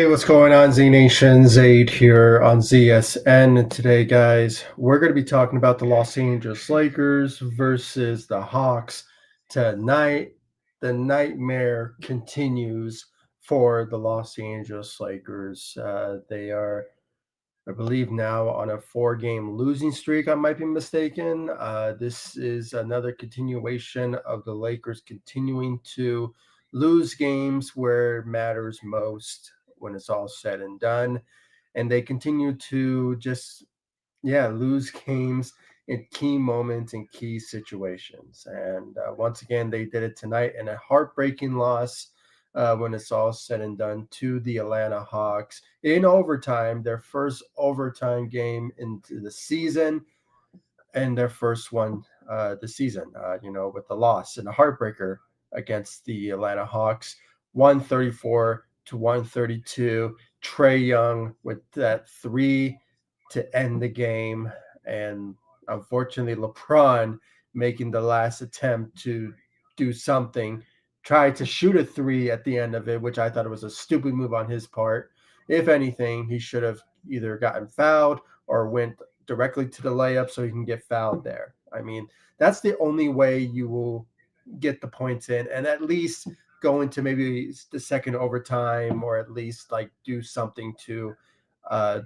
Hey, what's going on, Z Nation? Zaid here on ZSN. And today, guys, we're going to be talking about the Los Angeles Lakers versus the Hawks tonight. The nightmare continues for the Los Angeles Lakers. They are, I believe, now on a four-game losing streak. I might be mistaken. This is another continuation of the Lakers continuing to lose games where it matters most when it's all said and done. And they continue to just, lose games in key moments and key situations. And once again, they did it tonight in a heartbreaking loss when it's all said and done to the Atlanta Hawks in overtime, their first overtime game into the season and their first one this season, with the loss and a heartbreaker against the Atlanta Hawks, 134 to 132. Trae Young with that three to end the game. And unfortunately, LeBron making the last attempt to do something, tried to shoot a three at the end of it, which I thought it was a stupid move on his part. If anything, he should have either gotten fouled or went directly to the layup so he can get fouled there. I mean, that's the only way you will get the points in and at least go into maybe the second overtime or at least like do something to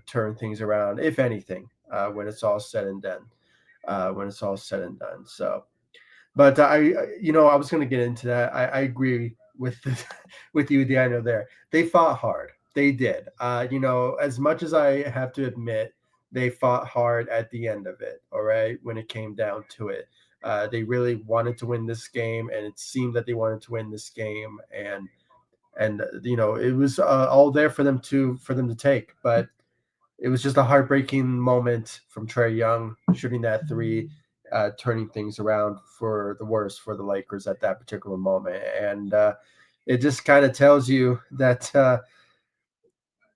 turn things around, if anything, when it's all said and done. When it's all said and done. So, but I was going to get into that. I agree with with you, Daniel. There, they fought hard. They did. As much as I have to admit, they fought hard at the end of it. All right, when it came down to it, they really wanted to win this game, and it seemed that they wanted to win this game, and it was all there for them to take, but it was just a heartbreaking moment from Trae Young shooting that three, turning things around for the worse for the Lakers at that particular moment. And it just kind of tells you that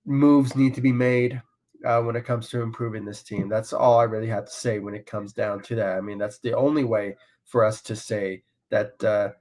moves need to be made when it comes to improving this team. That's all I really have to say when it comes down to that. I mean, that's the only way for us to say that the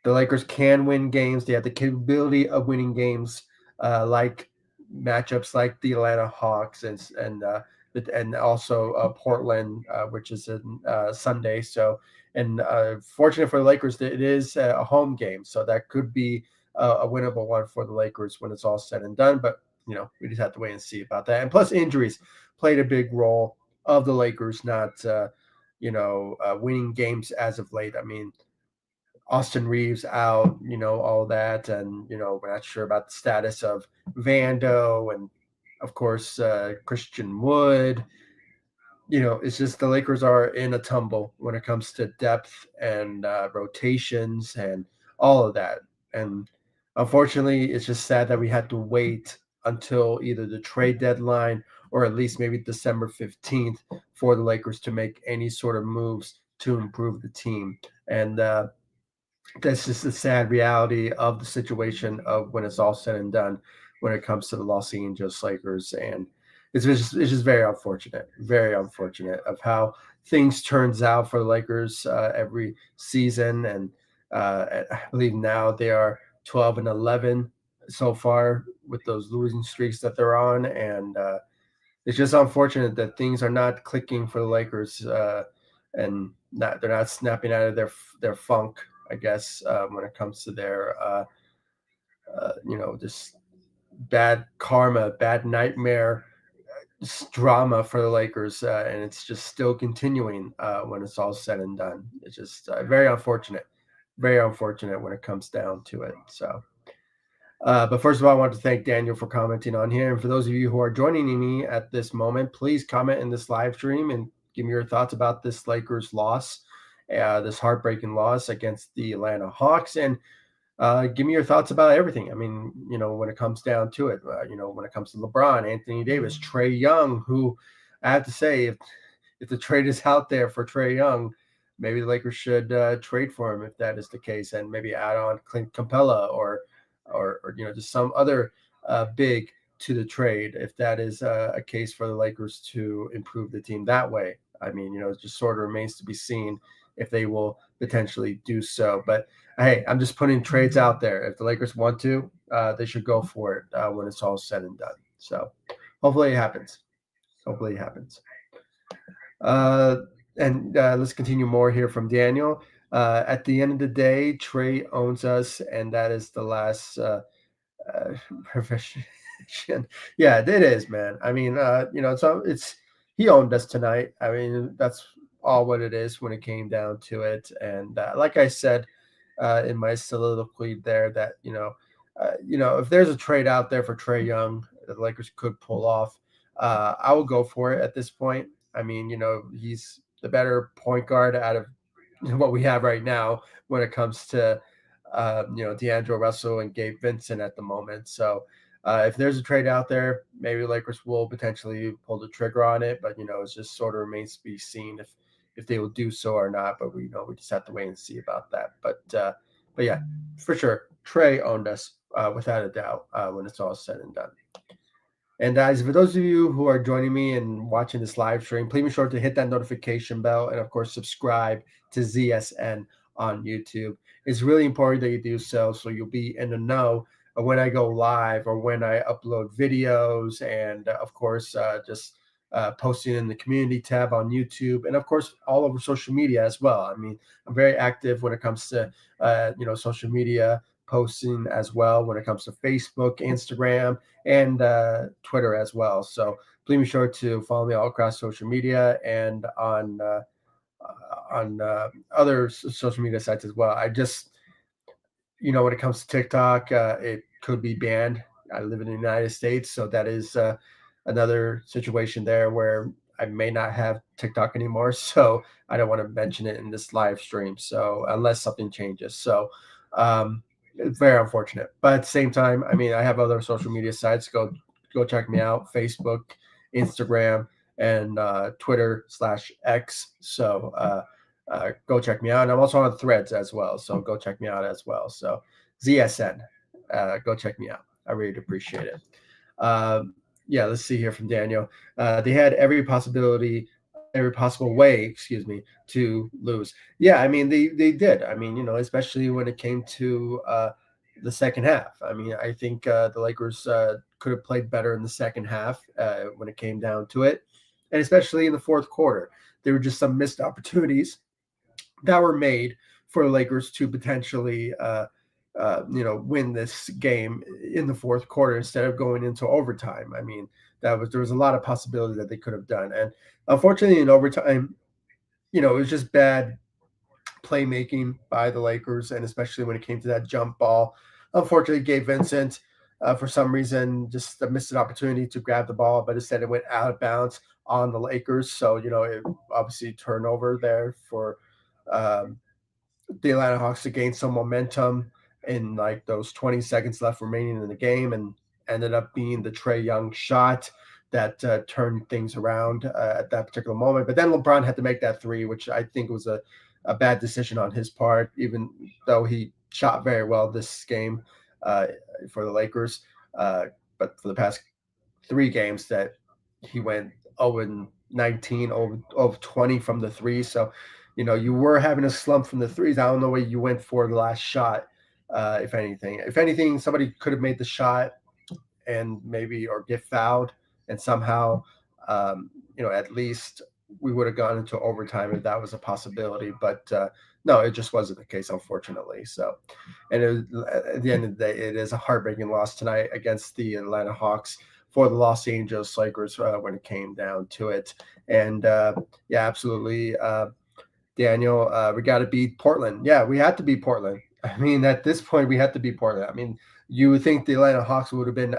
Lakers can win games. They have the capability of winning games, like matchups like the Atlanta Hawks and also Portland, which is in Sunday. So, and fortunate for the Lakers, that it is a home game, so that could be a winnable one for the Lakers when it's all said and done. But we just have to wait and see about that. And plus, injuries played a big role of the Lakers not, winning games as of late. I mean, Austin Reeves out, all that. And, we're not sure about the status of Vando and, of course, Christian Wood. It's just the Lakers are in a tumble when it comes to depth and rotations and all of that. And unfortunately, it's just sad that we had to wait until either the trade deadline or at least maybe December 15th for the Lakers to make any sort of moves to improve the team. And that's just the sad reality of the situation of when it's all said and done when it comes to the Los Angeles Lakers. And it's just very unfortunate of how things turns out for the Lakers every season. And I believe now they are 12-11 so far with those losing streaks that they're on. And it's just unfortunate that things are not clicking for the Lakers, and they're not snapping out of their funk, I guess, when it comes to their just bad karma, bad nightmare drama for the Lakers, and it's just still continuing when it's all said and done. It's just very unfortunate when it comes down to it. So. But first of all, I want to thank Daniel for commenting on here. And for those of you who are joining me at this moment, please comment in this live stream and give me your thoughts about this Lakers loss, this heartbreaking loss against the Atlanta Hawks. And give me your thoughts about everything. I mean, when it comes down to it, when it comes to LeBron, Anthony Davis, Trae Young, who I have to say, if the trade is out there for Trae Young, maybe the Lakers should trade for him if that is the case, and maybe add on Clint Capella or just some other big to the trade if that is a case for the Lakers to improve the team that way. I mean, it just sort of remains to be seen if they will potentially do so. But hey, I'm just putting trades out there. If the Lakers want to, they should go for it when it's all said and done. So hopefully it happens. Hopefully it happens. Uh, and let's continue more here from Daniel. At the end of the day, Trey owns us, and that is the last uh, profession. Yeah, it is, man. I mean, it's he owned us tonight. I mean, that's all what it is when it came down to it. And like I said in my soliloquy there, that if there's a trade out there for Trey Young, that the Lakers could pull off. I will go for it at this point. I mean, he's the better point guard out of what we have right now when it comes to D'Angelo Russell and Gabe Vincent at the moment. So if there's a trade out there, maybe Lakers will potentially pull the trigger on it. But it's just sort of remains to be seen if they will do so or not. But we just have to wait and see about that. But yeah, for sure, Trey owned us without a doubt when it's all said and done. And guys, for those of you who are joining me and watching this live stream, please be sure to hit that notification bell and, of course, subscribe to ZSN on YouTube. It's really important that you do so you'll be in the know of when I go live or when I upload videos and, of course, just posting in the community tab on YouTube and, of course, all over social media as well. I mean, I'm very active when it comes to, social media posting as well when it comes to Facebook, Instagram, and Twitter as well. So please be sure to follow me all across social media and on other social media sites as well. I just, when it comes to TikTok, it could be banned. I live in the United States, so that is another situation there where I may not have TikTok anymore. So I don't want to mention it in this live stream. So unless something changes, so it's very unfortunate. But at the same time, I mean, I have other social media sites. Go check me out: Facebook, Instagram, and Twitter/X. So go check me out. And I'm also on Threads as well. So go check me out as well. So ZSN, go check me out. I really appreciate it. Yeah, let's see here from Daniel. They had every possible way, excuse me, to lose. Yeah, I mean they did. I mean, especially when it came to the second half. I mean, I think the Lakers could have played better in the second half when it came down to it, and especially in the fourth quarter. There were just some missed opportunities that were made for the Lakers to potentially, win this game in the fourth quarter instead of going into overtime. I mean, there was a lot of possibilities that they could have done, and unfortunately, in overtime, it was just bad playmaking by the Lakers, and especially when it came to that jump ball. Unfortunately, Gabe Vincent, for some reason, just missed an opportunity to grab the ball, but instead it went out of bounds on the Lakers. So, it obviously turnover there for um, the Atlanta Hawks to gain some momentum in like those 20 seconds left remaining in the game, and ended up being the Trey Young shot that turned things around at that particular moment. But then LeBron had to make that three, which I think was a bad decision on his part, even though he shot very well this game uh, for the Lakers. But for the past three games that he went 0 and 19, over 20 from the three. So, you were having a slump from the threes. I don't know where you went for the last shot. If anything, somebody could have made the shot and maybe or get fouled and somehow, at least we would have gone into overtime if that was a possibility. But no, it just wasn't the case, unfortunately. So, and at the end of the day, it is a heartbreaking loss tonight against the Atlanta Hawks for the Los Angeles Lakers when it came down to it. And yeah, absolutely. Daniel, we got to beat Portland. Yeah, we had to beat Portland. I mean, at this point, we had to beat Portland. I mean, you would think the Atlanta Hawks would have been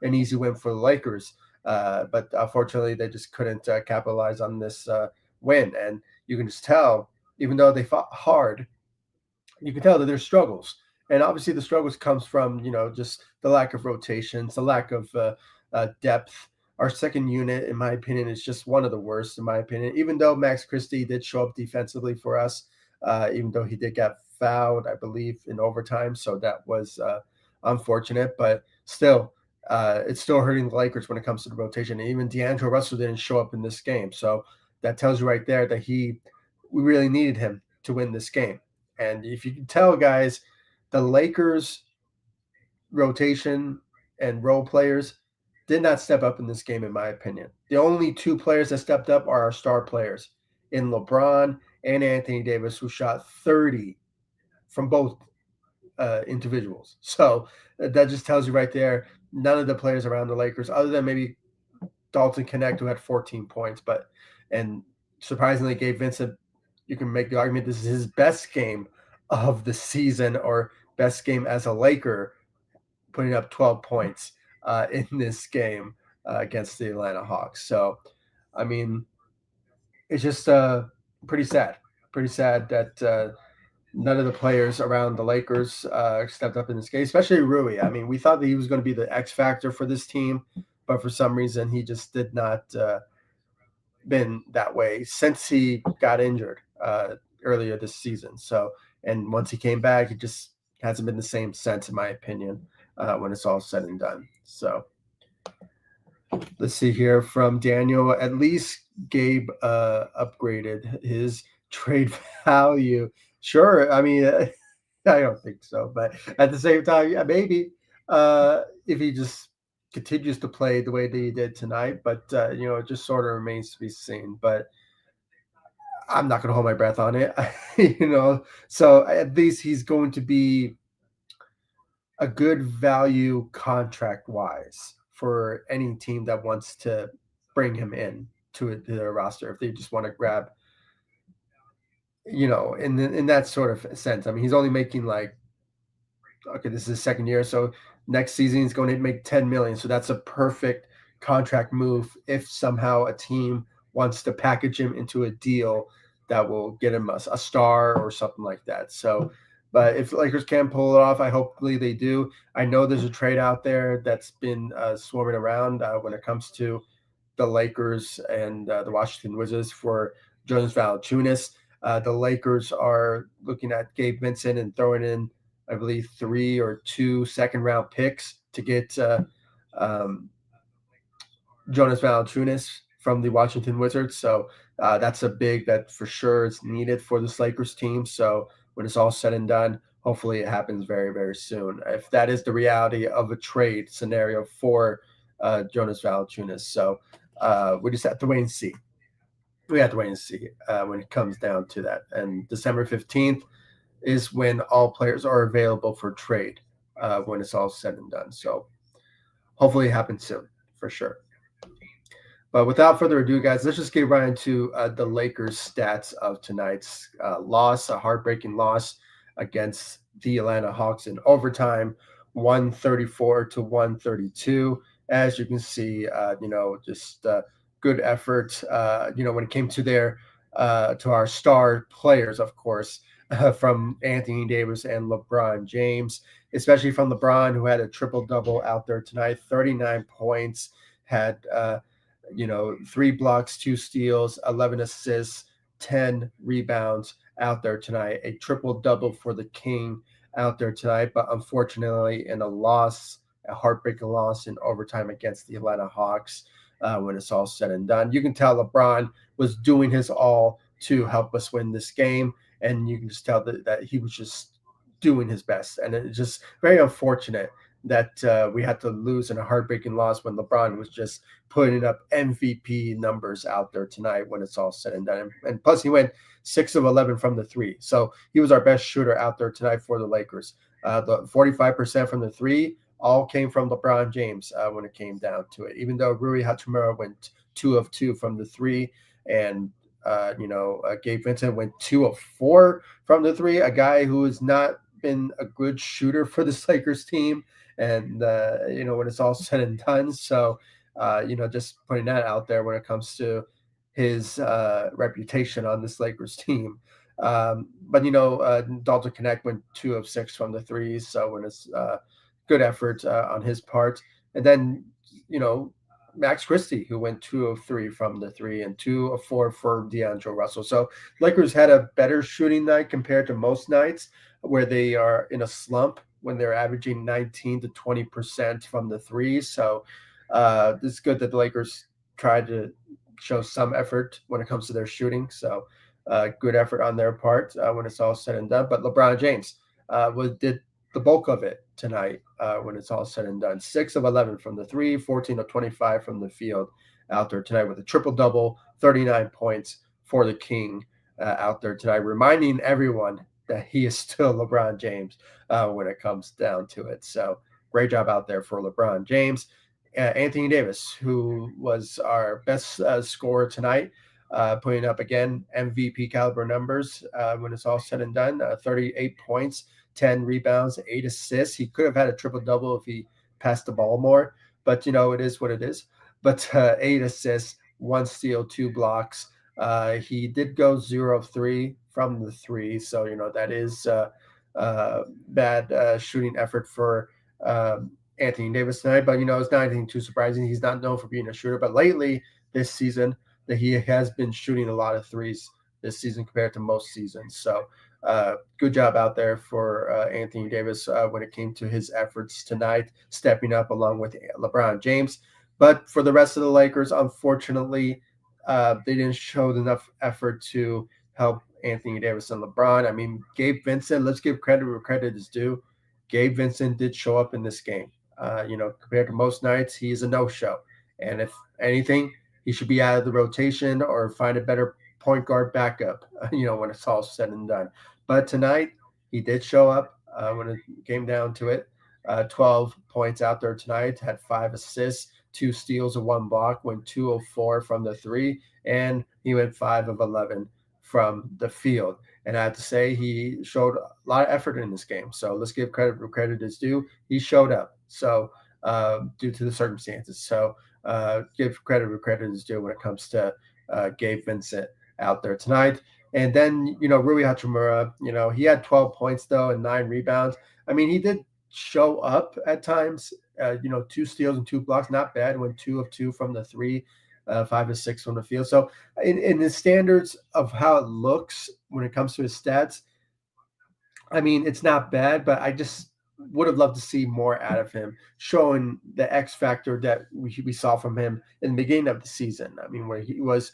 an easy win for the Lakers, but unfortunately, they just couldn't capitalize on this win. And you can just tell, even though they fought hard, you can tell that there's struggles, and obviously the struggles comes from just the lack of rotations, the lack of depth. Our second unit, in my opinion, is just one of the worst, in my opinion. Even though Max Christie did show up defensively for us, even though he did get fouled, I believe, in overtime, so that was unfortunate. But still, it's still hurting the Lakers when it comes to the rotation. And even D'Angelo Russell didn't show up in this game, so that tells you right there that we really needed him to win this game. And if you can tell, guys, the Lakers rotation and role players did not step up in this game, in my opinion. The only two players that stepped up are our star players in LeBron and Anthony Davis, who shot 30 from both individuals. So that just tells you right there, none of the players around the Lakers, other than maybe Dalton Connect, who had 14 points, and surprisingly, Gabe Vincent, you can make the argument this is his best game of the season or best game as a Laker, putting up 12 points in this game against the Atlanta Hawks. So, I mean, it's just pretty sad. Pretty sad that none of the players around the Lakers stepped up in this game, especially Rui. I mean, we thought that he was going to be the X factor for this team, but for some reason, he just did not been that way since he got injured earlier this season. So, and once he came back, he just hasn't been the same since, in my opinion, when it's all said and done. So, let's see here from Daniel. At least Gabe upgraded his trade value. Sure. I mean, I don't think so. But at the same time, yeah, maybe if he just continues to play the way that he did tonight. But, it just sort of remains to be seen. But I'm not going to hold my breath on it, So at least he's going to be a good value contract wise for any team that wants to bring him in to their roster if they just want to grab, in that sort of sense. I mean, he's only making like, okay, this is his second year, so next season he's going to make 10 million. So that's a perfect contract move if somehow a team wants to package him into a deal that will get him a star or something like that. So, but if the Lakers can pull it off, I hopefully they do. I know there's a trade out there that's been swarming around when it comes to the Lakers and the Washington Wizards for Jonas Valanciunas. The Lakers are looking at Gabe Vincent and throwing in, I believe, 3 or 2 second-round picks to get um, Jonas Valanciunas from the Washington Wizards. So that's a big that for sure is needed for this Lakers team. So when it's all said and done, hopefully it happens very, very soon. If that is the reality of a trade scenario for Jonas Valanciunas. So we just have to wait and see. We have to wait and see when it comes down to that. And December 15th is when all players are available for trade when it's all said and done. So hopefully it happens soon for sure. But without further ado, guys, let's just get right into the Lakers' stats of tonight's loss, a heartbreaking loss against the Atlanta Hawks in overtime, 134 to 132. As you can see, just good effort. When it came to to our star players, of course, from Anthony Davis and LeBron James, especially from LeBron, who had a triple double out there tonight, 39 points, had 3 blocks, 2 steals, 11 assists, 10 rebounds out there tonight. A triple double for the King out there tonight, but unfortunately, in a heartbreaking loss in overtime against the Atlanta Hawks. When it's all said and done, you can tell LeBron was doing his all to help us win this game, and you can just tell that he was just doing his best, and it's just very unfortunate that we had to lose in a heartbreaking loss when LeBron was just putting up MVP numbers out there tonight when it's all said and done. And plus, he went 6 of 11 from the three. So he was our best shooter out there tonight for the Lakers. The 45% from the three all came from LeBron James when it came down to it, even though Rui Hachimura went 2 of 2 from the three. And Gabe Vincent went 2 of 4 from the three, a guy who has not been a good shooter for this Lakers team. And when it's all said and done, so just putting that out there when it comes to his reputation on this Lakers team. But Dalton Connect went 2 of 6 from the threes, so when it's good effort on his part. And then Max Christie, who went 2 of 3 from the three and 2 of 4 for D'Angelo Russell. So Lakers had a better shooting night compared to most nights where they are in a slump when they're averaging 19 to 20% from the threes. So it's good that the Lakers tried to show some effort when it comes to their shooting. So good effort on their part when it's all said and done. But LeBron James did the bulk of it tonight when it's all said and done. 6 of 11 from the three, 14 of 25 from the field out there tonight with a triple double, 39 points for the King out there tonight, reminding everyone that he is still LeBron James when it comes down to it. So great job out there for LeBron James. Anthony Davis, who was our best scorer tonight, putting up again MVP caliber numbers when it's all said and done. 38 points, 10 rebounds, 8 assists. He could have had a triple double if he passed the ball more, but it is what it is. But 8 assists, 1 steal, 2 blocks. He did go 0 of 3 from the three, so that is bad shooting effort for Anthony Davis tonight. But it's not anything too surprising. He's not known for being a shooter, but lately this season that he has been shooting a lot of threes this season compared to most seasons. So good job out there for Anthony Davis when it came to his efforts tonight, stepping up along with LeBron James. But for the rest of the Lakers, unfortunately, they didn't show enough effort to help Anthony Davis and LeBron. I mean, Gabe Vincent, let's give credit where credit is due. Gabe Vincent did show up in this game. Compared to most nights, he is a no-show. And if anything, he should be out of the rotation or find a better point guard backup, when it's all said and done. But tonight, he did show up when it came down to it. 12 points out there tonight, had 5 assists, 2 steals, and 1 block, went 2 of 4 from the three, and he went 5 of 11 from the field. And I have to say, he showed a lot of effort in this game. So let's give credit where credit is due. He showed up. So due to the circumstances. So give credit where credit is due when it comes to Gabe Vincent out there tonight. And then, Rui Hachimura, he had 12 points, though, and 9 rebounds. I mean, he did show up at times, 2 steals and 2 blocks, not bad. Went 2 of 2 from the three, 5 of 6 from the field. So in the standards of how it looks when it comes to his stats, I mean, it's not bad, but I just would have loved to see more out of him, showing the X factor that we saw from him in the beginning of the season. I mean, where he was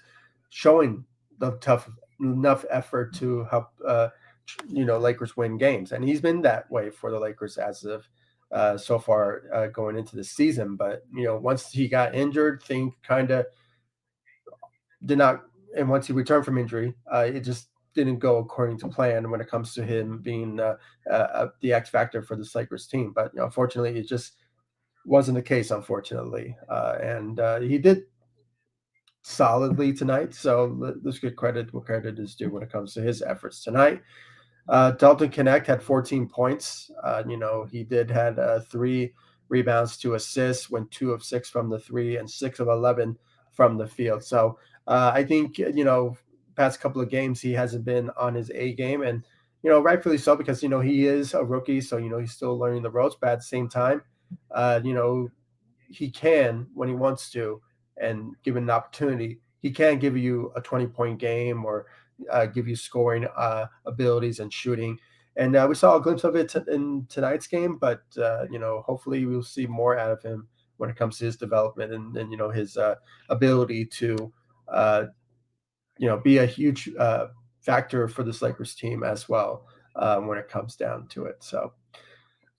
showing the tough enough effort to help, Lakers win games, and he's been that way for the Lakers as of so far going into the season. But once he got injured, things kind of did not, and once he returned from injury, it just didn't go according to plan when it comes to him being the X factor for this Lakers team. But unfortunately, it just wasn't the case. Unfortunately, and he did solidly tonight. So let's give credit where credit is due when it comes to his efforts tonight. Dalton Connect had 14 points. He did had 3 rebounds, 2 assists, went 2 of 6 from the three, and 6 of 11 from the field. So I think past couple of games he hasn't been on his A game, and rightfully so, because he is a rookie, so he's still learning the ropes. But at the same time, uh, you know he can, when he wants to, and given an opportunity, he can give you a 20-point game or give you scoring abilities and shooting. And we saw a glimpse of it in tonight's game, but hopefully we'll see more out of him when it comes to his development and his ability to uh, be a huge factor for this Lakers team as well when it comes down to it. So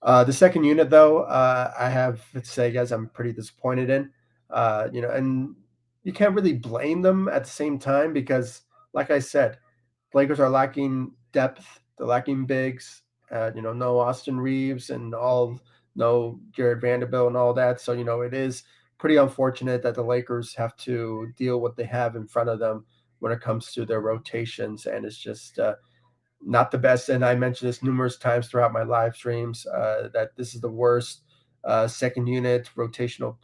the second unit, though, I have to say, guys, I'm pretty disappointed in. And you can't really blame them at the same time because, like I said, Lakers are lacking depth. They're lacking bigs. No Austin Reeves and no Jared Vanderbilt and all that. So it is pretty unfortunate that the Lakers have to deal what they have in front of them when it comes to their rotations, and it's just not the best. And I mentioned this numerous times throughout my live streams that this is the worst second unit rotational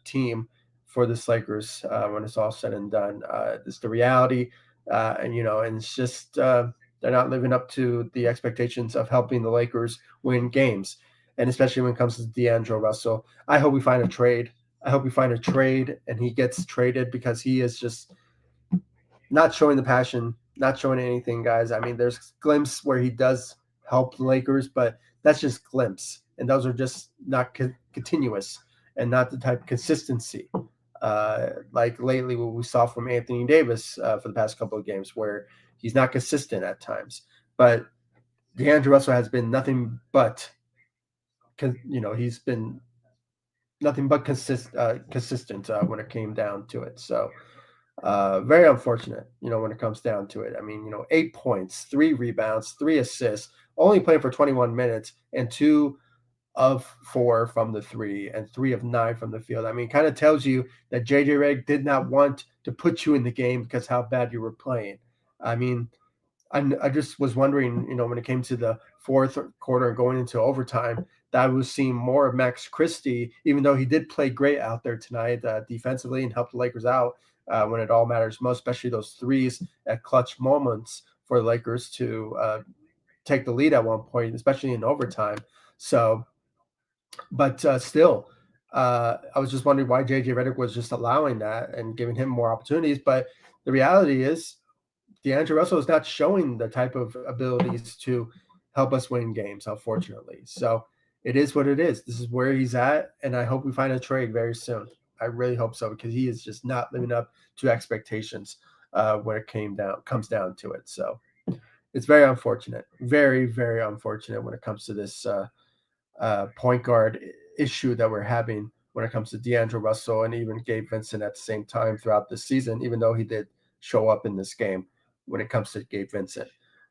team for this Lakers when it's all said and done. It's the reality, and it's just they're not living up to the expectations of helping the Lakers win games, and especially when it comes to D'Angelo Russell. I hope we find a trade. I hope we find a trade and he gets traded because he is just not showing the passion, not showing anything, guys. I mean, there's glimpses where he does help the Lakers, but that's just glimpse, and those are just not continuous and not the type of consistency like lately what we saw from Anthony Davis for the past couple of games, where he's not consistent at times. But D'Angelo Russell has been nothing but he's been nothing but consistent when it came down to it. So very unfortunate, when it comes down to it. I mean, 8 points, 3 rebounds, 3 assists, only playing for 21 minutes, and 2 of 4 from the three, and 3 of 9 from the field. I mean, kind of tells you that JJ Redick did not want to put you in the game because how bad you were playing. I mean, I just was wondering, when it came to the fourth quarter and going into overtime, that I was seeing more of Max Christie, even though he did play great out there tonight defensively and helped the Lakers out when it all matters most, especially those threes at clutch moments for the Lakers to take the lead at one point, especially in overtime. So, but still, I was just wondering why JJ Redick was just allowing that and giving him more opportunities. But the reality is, D'Angelo Russell is not showing the type of abilities to help us win games, unfortunately. So it is what it is. This is where he's at, and I hope we find a trade very soon. I really hope so because he is just not living up to expectations when it comes down to it. So it's very unfortunate, very very unfortunate when it comes to this point guard issue that we're having when it comes to D'Angelo Russell and even Gabe Vincent at the same time throughout this season, even though he did show up in this game when it comes to Gabe Vincent.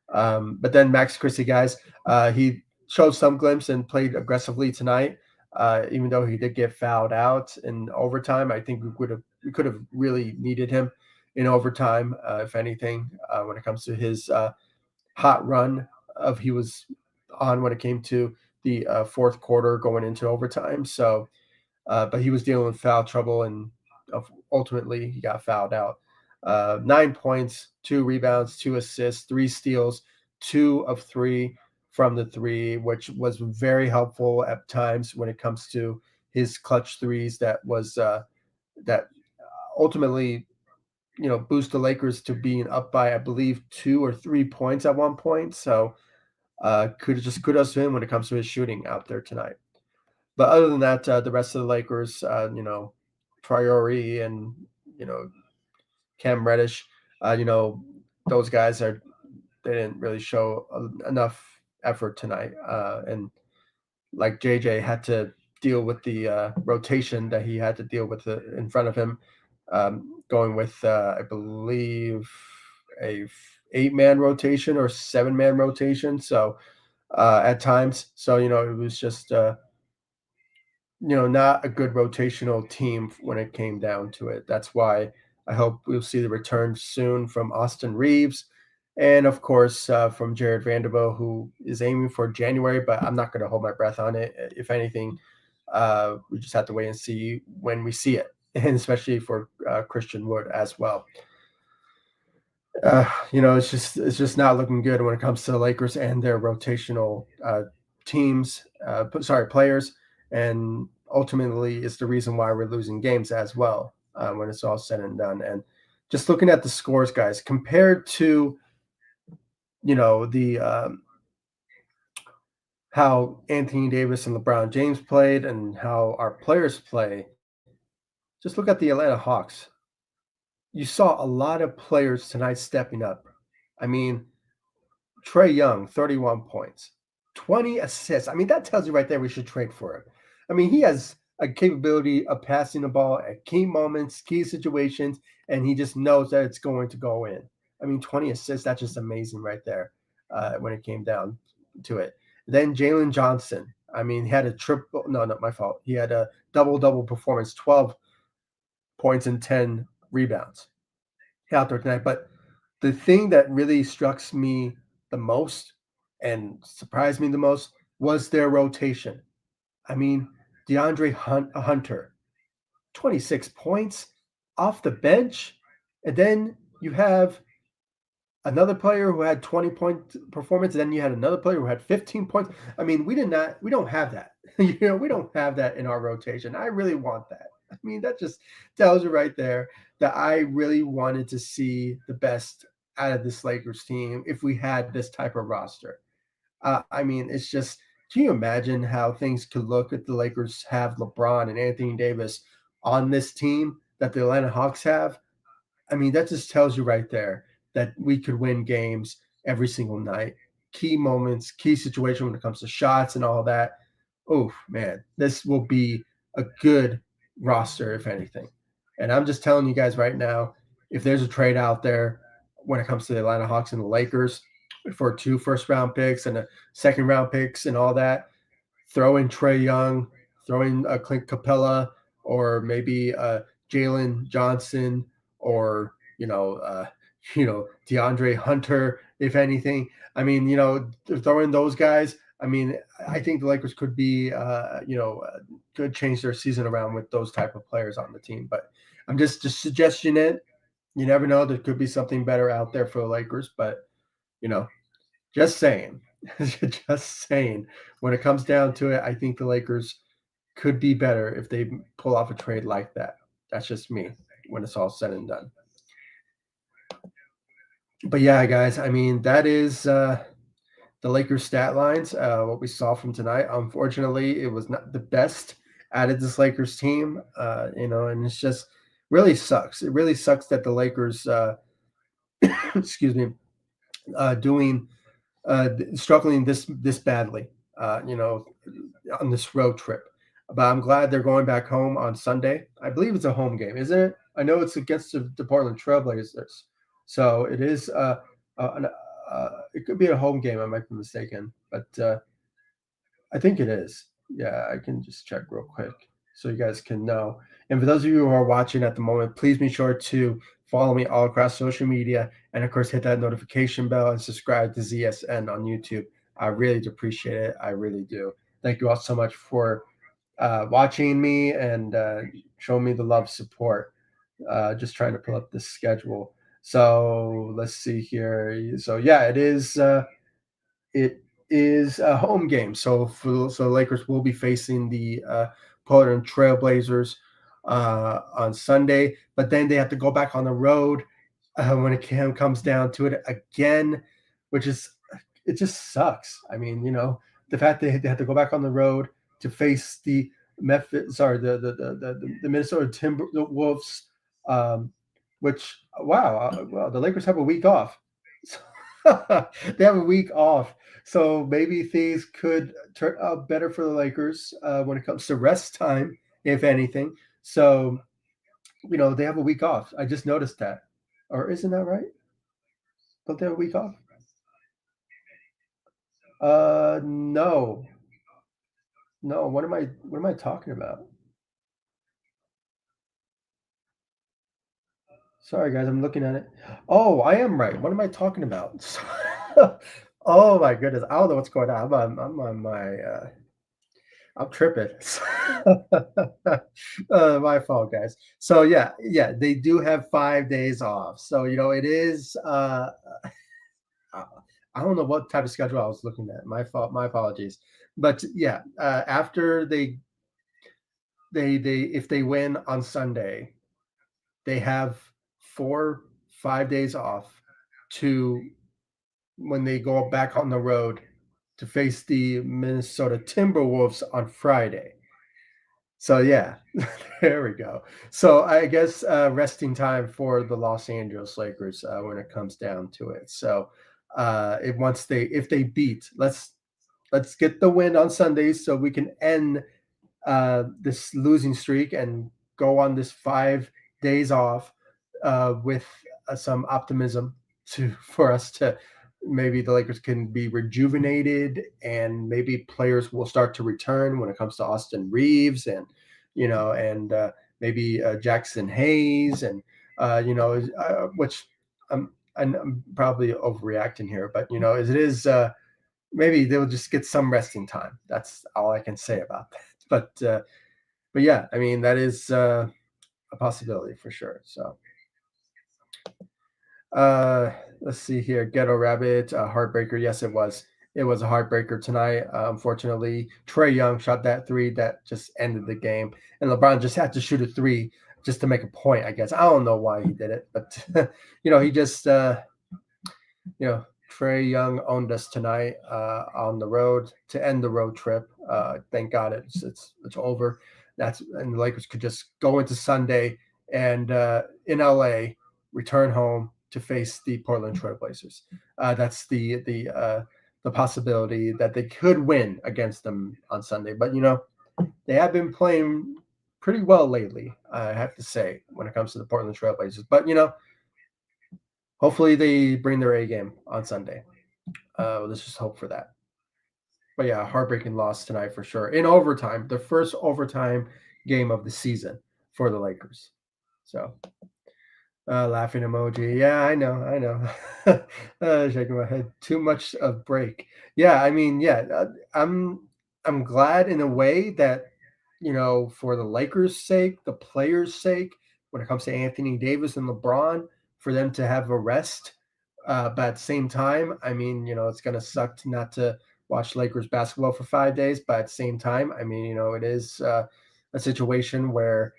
But then Max Christie, guys, he showed some glimpse and played aggressively tonight. Even though he did get fouled out in overtime, I think we could have really needed him in overtime, if anything, when it comes to his hot run of he was on when it came to the fourth quarter going into overtime. So, but he was dealing with foul trouble, and ultimately he got fouled out. 9 points, 2 rebounds, 2 assists, 3 steals, 2 of 3 from the three, which was very helpful at times when it comes to his clutch threes. That ultimately boost the Lakers to being up by, I believe, 2 or 3 points at one point. So kudos to him when it comes to his shooting out there tonight. But other than that, the rest of the Lakers, Priori and you know Cam Reddish, those guys they didn't really show enough effort tonight, and like JJ had to deal with the rotation that he had to deal with in front of him, going with I believe a 8-man rotation or 7-man rotation. So at times, so it was just not a good rotational team when it came down to it. That's why I hope we'll see the return soon from Austin Reeves, and of course from Jared Vanderbilt, who is aiming for January, but I'm not going to hold my breath on it. If anything, we just have to wait and see when we see it, and especially for Christian Wood as well. It's just not looking good when it comes to the Lakers and their rotational teams. Sorry, players, and ultimately it's the reason why we're losing games as well when it's all said and done. And just looking at the scores, guys, compared to the how Anthony Davis and LeBron James played and how our players play, just look at the Atlanta Hawks. You saw a lot of players tonight stepping up. I mean, Trey Young, 31 points, 20 assists. I mean, that tells you right there we should trade for him. I mean, he has a capability of passing the ball at key moments, key situations, and he just knows that it's going to go in. I mean, 20 assists, that's just amazing right there when it came down to it. Then Jalen Johnson. I mean, he had a triple, no, not my fault. He had a double performance, 12 points and 10 rebounds out there tonight. But the thing that really struck me the most and surprised me the most was their rotation. I mean, Hunter, 26 points off the bench. And then you have another player who had 20-point performance. And then you had another player who had 15 points. I mean, we don't have that. We don't have that in our rotation. I really want that. I mean, that just tells you right there that I really wanted to see the best out of this Lakers team if we had this type of roster. I mean, it's just, can you imagine how things could look if the Lakers have LeBron and Anthony Davis on this team that the Atlanta Hawks have? I mean, that just tells you right there that we could win games every single night. Key moments, key situation when it comes to shots and all that. Oh man, this will be a good roster if anything. And I'm just telling you guys right now, if there's a trade out there when it comes to the Atlanta Hawks and the Lakers for 2 first round picks and a second round picks and all that, throw in Trey Young, throw in Clint Capella, or maybe Jalen Johnson, or DeAndre Hunter, if anything. I mean, throw in those guys. I mean, I think the Lakers could be, could change their season around with those type of players on the team. But I'm just suggesting it. You never know. There could be something better out there for the Lakers, but you know, just saying. Just saying. When it comes down to it, I think the Lakers could be better if they pull off a trade like that. That's just me when it's all said and done. But yeah, guys, I mean, that is the Lakers stat lines, what we saw from tonight. Unfortunately, it was not the best out of this Lakers team, and it's just really sucks. It really sucks that the Lakers, excuse me, doing struggling this badly, on this road trip. But I'm glad they're going back home on Sunday. I believe it's a home game, isn't it? I know it's against the Portland Trailblazers, so it is. It could be a home game. I might be mistaken, but I think it is. Yeah, I can just check real quick so you guys can know. And for those of you who are watching at the moment, please be sure to follow me all across social media, and of course, hit that notification bell and subscribe to ZSN on YouTube. I really do appreciate it. I really do. Thank you all so much for watching me and showing me the love support. Just trying to pull up the schedule. So let's see here. So yeah, it is a home game. So Lakers will be facing the Portland Trailblazers on Sunday, but then they have to go back on the road when it comes down to it again, which is it just sucks. I mean, the fact they have to go back on the road to face the Memphis, sorry, the Minnesota Timberwolves, um, which wow, the Lakers have a week off. They have a week off, so maybe things could turn out better for the Lakers when it comes to rest time, if anything. So they have a week off. I just noticed that, or isn't that right? Don't they have a week off? No, no. What am I talking about? Sorry, guys, I'm looking at it. Oh, I am right. What am I talking about? Oh my goodness, I don't know what's going on. I'm on my. I'm tripping. My fault, guys. So yeah, yeah, they do have 5 days off. So it is. Uh, I don't know what type of schedule I was looking at. My fault. My apologies. But yeah, after they if they win on Sunday, they have 4 5 days off to when they go back on the road to face the Minnesota Timberwolves on Friday. So yeah, there we go. So I guess resting time for the Los Angeles Lakers when it comes down to it. So if they beat, let's get the win on Sunday so we can end this losing streak and go on this 5 days off with some optimism to for us to maybe the Lakers can be rejuvenated and maybe players will start to return when it comes to Austin Reeves and maybe Jackson Hayes and which I'm probably overreacting here, but as it is maybe they'll just get some resting time. That's all I can say about that. But yeah, I mean that is a possibility for sure. So uh, let's see here. Ghetto Rabbit, Heartbreaker. Yes, it was. It was a heartbreaker tonight. Unfortunately, Trey Young shot that three that just ended the game, and LeBron just had to shoot a three just to make a point. I guess I don't know why he did it, but he just Trey Young owned us tonight on the road to end the road trip. Thank God it's over. And the Lakers could just go into Sunday and in LA return home to face the Portland Trailblazers. That's the the possibility that they could win against them on Sunday. But they have been playing pretty well lately, I have to say, when it comes to the Portland Trailblazers. But hopefully they bring their A game on Sunday. Let's just hope for that. But yeah, heartbreaking loss tonight for sure. In overtime, the first overtime game of the season for the Lakers. So laughing emoji. Yeah, I know, I know. Shaking my head. Too much of break. Yeah, I mean, yeah, I'm glad in a way that for the Lakers' sake, the players' sake, when it comes to Anthony Davis and LeBron, for them to have a rest. But at the same time, I mean, it's gonna suck to not to watch Lakers basketball for 5 days. But at the same time, I mean, it is a situation where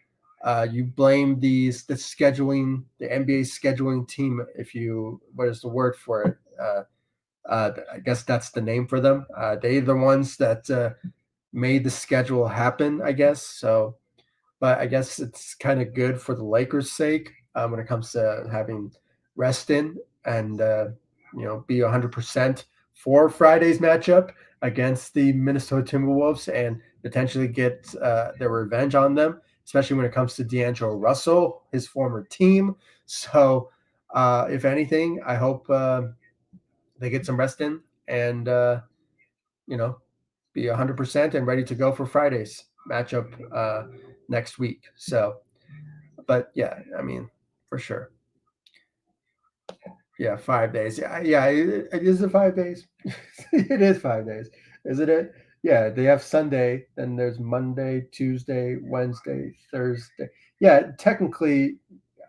you blame the scheduling, the NBA scheduling team. If you what is the word for it? I guess that's the name for them. They're the ones that made the schedule happen, I guess. So, but I guess it's kind of good for the Lakers' sake when it comes to having rest in and be 100% for Friday's matchup against the Minnesota Timberwolves and potentially get their revenge on them, especially when it comes to D'Angelo Russell, his former team. So, if anything, I hope they get some rest in and you know be 100% and ready to go for Friday's matchup next week. So, but yeah, I mean, for sure. Yeah, 5 days. Yeah, yeah. It is it 5 days. It is 5 days, isn't it? Yeah, they have Sunday, then there's Monday, Tuesday, Wednesday, Thursday. Yeah, technically,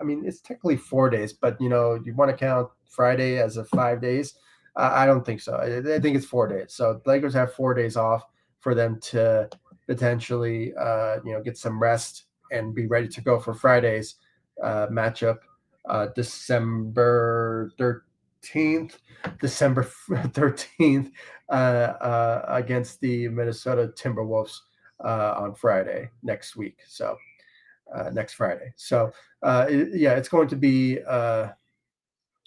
I mean, it's technically 4 days, but you want to count Friday as a 5 days. I don't think so. I think it's 4 days. So the Lakers have 4 days off for them to potentially, get some rest and be ready to go for Friday's matchup, December 13th, December 13th, against the Minnesota Timberwolves on Friday next week. So next Friday. So yeah, it's going to be.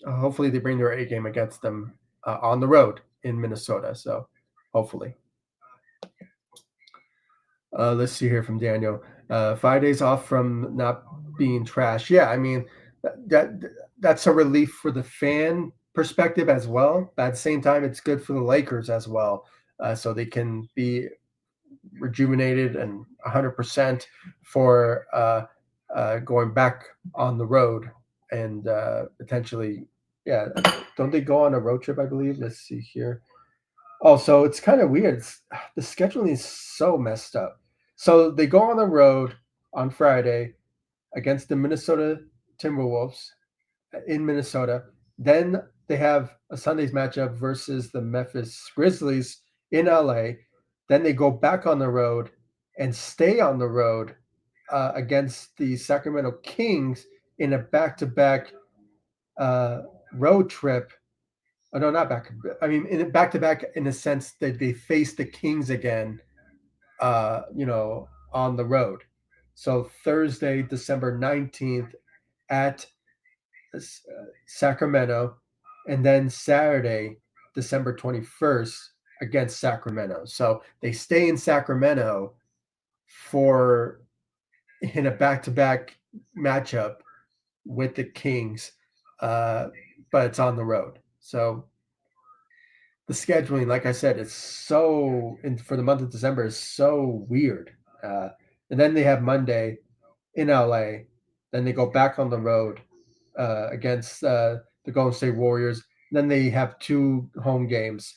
Hopefully, they bring their A game against them on the road in Minnesota. So hopefully. Let's see here from Daniel. 5 days off from not being trash. Yeah, I mean that's a relief for the fan perspective as well. But at the same time, it's good for the Lakers as well, so they can be rejuvenated and 100% for going back on the road and potentially, yeah. Don't they go on a road trip? I believe. Let's see here. Oh, so it's kind of weird. The scheduling is so messed up. So they go on the road on Friday against the Minnesota Timberwolves in Minnesota. Then they have a Sunday's matchup versus the Memphis Grizzlies in LA. Then they go back on the road and stay on the road against the Sacramento Kings in a back-to-back uh, road trip. Oh, no, not back. I mean, in back to back in the sense that they face the Kings again, on the road. So Thursday, December 19th at Sacramento, and then Saturday, December 21st against Sacramento. So they stay in Sacramento for in a back to back matchup with the Kings, uh, but it's on the road. So the scheduling, like I said, it's so for the month of December is so weird. And then they have Monday in LA, then they go back on the road against the Golden State Warriors. Then they have two home games,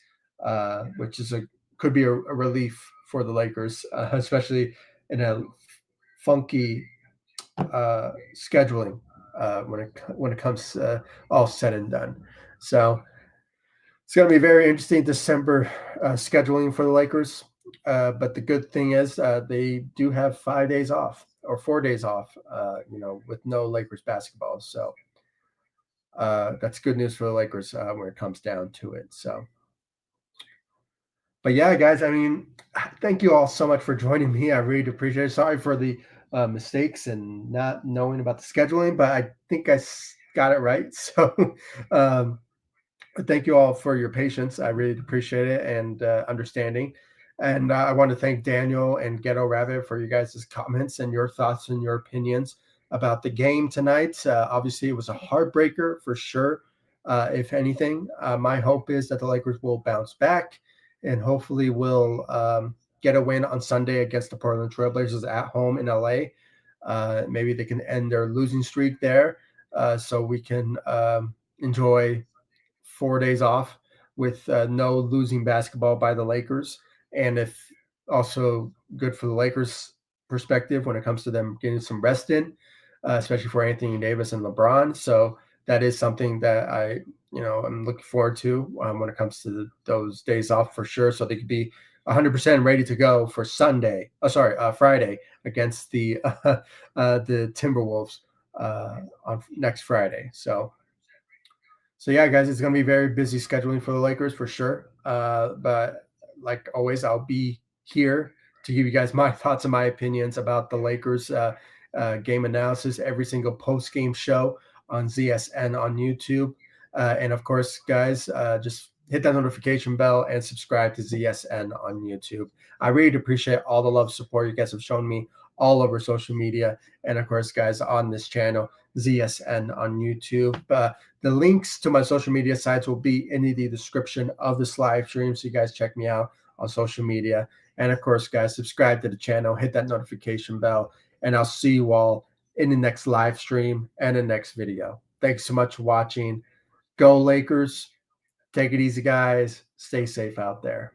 which is could be a relief for the Lakers, especially in a funky scheduling when it comes all said and done. So it's going to be very interesting December scheduling for the Lakers. But the good thing is they do have 5 days off or 4 days off, with no Lakers basketball. So that's good news for the Lakers when it comes down to it. So, but yeah, guys, I mean, thank you all so much for joining me. I really appreciate it. Sorry for the mistakes and not knowing about the scheduling, but I think got it right. So, um, Thank you all for your patience. I really appreciate it and understanding. And I want to thank Daniel and Ghetto Rabbit for you guys' comments and your thoughts and your opinions about the game tonight. Obviously, it was a heartbreaker for sure. If anything, my hope is that the Lakers will bounce back and hopefully will get a win on Sunday against the Portland Trailblazers at home in LA. Maybe they can end their losing streak there so we can enjoy 4 days off with no losing basketball by the Lakers, and if also good for the Lakers' perspective when it comes to them getting some rest in, especially for Anthony Davis and LeBron. So that is something that I'm looking forward to when it comes to those days off for sure. So they could be 100% ready to go for Sunday. Oh, sorry, Friday against the Timberwolves on next Friday. So yeah, guys, it's gonna be very busy scheduling for the Lakers for sure. But like always, I'll be here to give you guys my thoughts and my opinions about the Lakers game analysis every single post game show on ZSN on YouTube. And of course, guys, just hit that notification bell and subscribe to ZSN on YouTube. I really appreciate all the love support you guys have shown me all over social media, and of course, guys, on this channel, ZSN on YouTube. The links to my social media sites will be in the description of this live stream. So you guys check me out on social media. And of course, guys, subscribe to the channel, hit that notification bell, and I'll see you all in the next live stream and the next video. Thanks so much for watching. Go Lakers. Take it easy, guys. Stay safe out there.